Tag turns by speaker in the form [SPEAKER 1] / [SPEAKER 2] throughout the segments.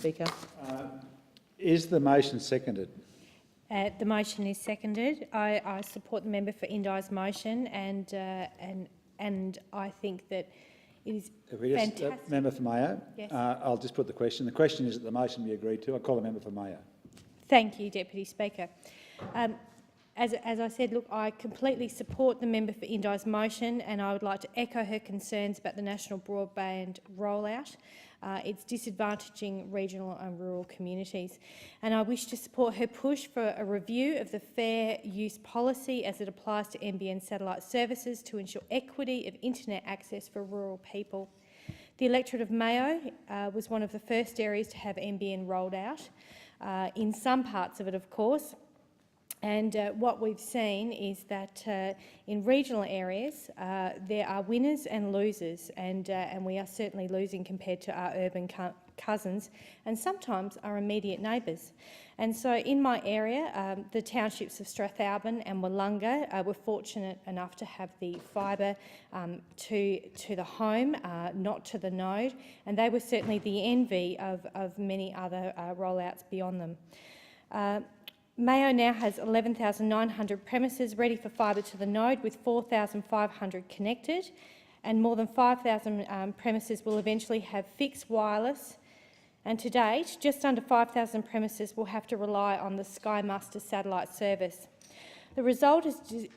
[SPEAKER 1] Speaker.
[SPEAKER 2] Is the motion seconded?
[SPEAKER 1] The motion is seconded. I support the member for Indi's motion, and I think that it is fantastic.
[SPEAKER 2] Member for Mayo?
[SPEAKER 1] Yes.
[SPEAKER 2] I'll just put the question. The question is that the motion be agreed to. I call the member for Mayo.
[SPEAKER 1] Thank you, Deputy Speaker. As I said, look, I completely support the member for Indi's motion, and I would like to echo her concerns about the national broadband rollout. It's disadvantaging regional and rural communities. And I wish to support her push for a review of the fair use policy as it applies to NBN satellite services to ensure equity of internet access for rural people. The electorate of Mayo was one of the first areas to have NBN rolled out, in some parts of it, of course. And what we've seen is that in regional areas there are winners and losers, and we are certainly losing compared to our urban cousins and sometimes our immediate neighbours. And so in my area, the townships of Strathalbyn and Wollonga were fortunate enough to have the fibre to the home, not to the node, and they were certainly the envy of many other rollouts beyond them. Mayo now has 11,900 premises ready for fibre to the node, with 4,500 connected, and more than 5,000 premises will eventually have fixed wireless. And to date, just under 5,000 premises will have to rely on the Sky Muster satellite service. The result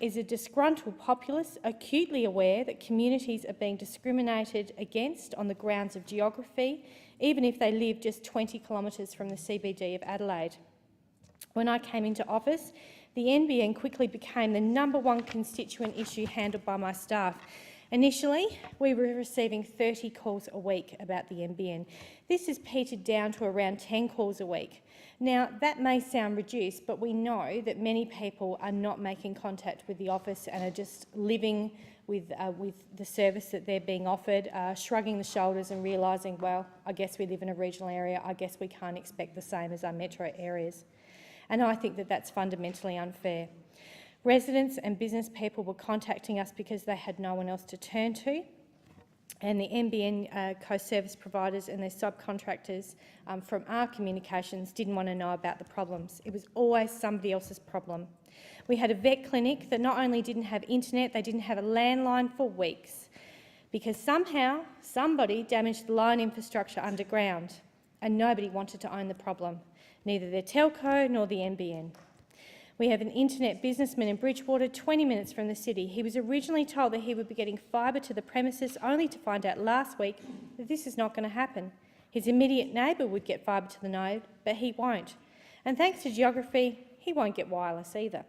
[SPEAKER 1] is a disgruntled populace acutely aware that communities are being discriminated against on the grounds of geography, even if they live just 20 kilometres from the CBD of Adelaide. When I came into office, the NBN quickly became the #1 constituent issue handled by my staff. Initially, we were receiving 30 calls a week about the NBN. This has petered down to around 10 calls a week. Now, that may sound reduced, but we know that many people are not making contact with the office and are just living with the service that they're being offered, shrugging the shoulders and realising, well, I guess we live in a regional area, I guess we can't expect the same as our metro areas. And I think that that's fundamentally unfair. Residents and business people were contacting us because they had no one else to turn to, and the NBN co-service providers and their subcontractors from our communications didn't want to know about the problems. It was always somebody else's problem. We had a vet clinic that not only didn't have internet, they didn't have a landline for weeks because somehow somebody damaged the line infrastructure underground, and nobody wanted to own the problem. Neither their telco nor the NBN. We have an internet businessman in Bridgewater, 20 minutes from the city. He was originally told that he would be getting fibre to the premises, only to find out last week that this is not going to happen. His immediate neighbour would get fibre to the node, but he won't. And thanks to geography, he won't get wireless either.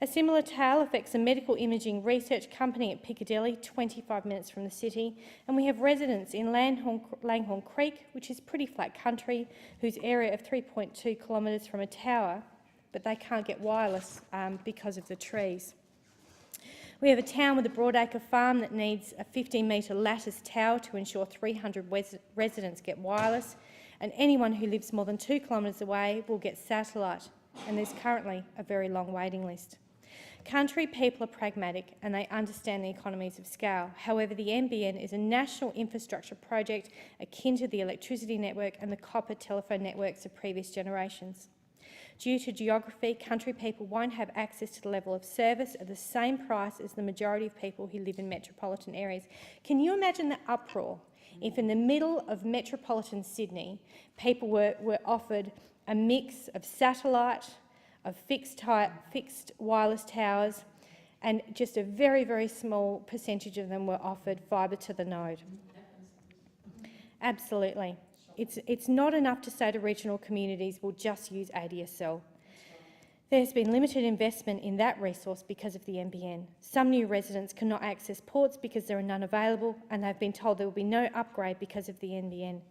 [SPEAKER 1] A similar tale affects a medical imaging research company at Piccadilly, 25 minutes from the city, and we have residents in Langhorne Creek, which is pretty flat country, whose area of 3.2 kilometres from a tower, but they can't get wireless because of the trees. We have a town with a broadacre farm that needs a 15-metre lattice tower to ensure 300 residents get wireless, and anyone who lives more than 2 kilometres away will get satellite, and there's currently a very long waiting list. Country people are pragmatic and they understand the economies of scale. However, the NBN is a national infrastructure project akin to the electricity network and the copper telephone networks of previous generations. Due to geography, country people won't have access to the level of service at the same price as the majority of people who live in metropolitan areas. Can you imagine the uproar if in the middle of metropolitan Sydney people were offered a mix of satellite, of fixed wireless towers, and just a very, very small percentage of them were offered fibre to the node? Absolutely. It's not enough to say to regional communities, we'll just use ADSL. There's been limited investment in that resource because of the NBN. Some new residents cannot access ports because there are none available, and they've been told there will be no upgrade because of the NBN.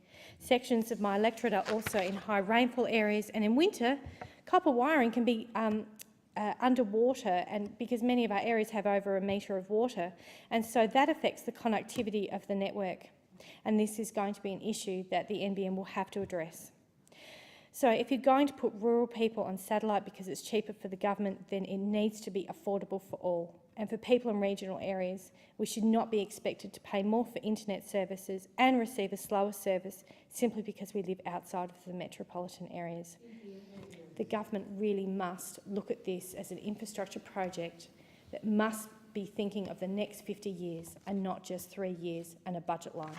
[SPEAKER 1] Sections of my electorate are also in high rainfall areas, and in winter, copper wiring can be underwater, and because many of our areas have over a metre of water, and so that affects the connectivity of the network. And this is going to be an issue that the NBN will have to address. So if you're going to put rural people on satellite because it's cheaper for the government, then it needs to be affordable for all. and for people in regional areas, we should not be expected to pay more for internet services and receive a slower service simply because we live outside of the metropolitan areas. The government really must look at this as an infrastructure project that must be thinking of the next 50 years and not just 3 years and a budget line.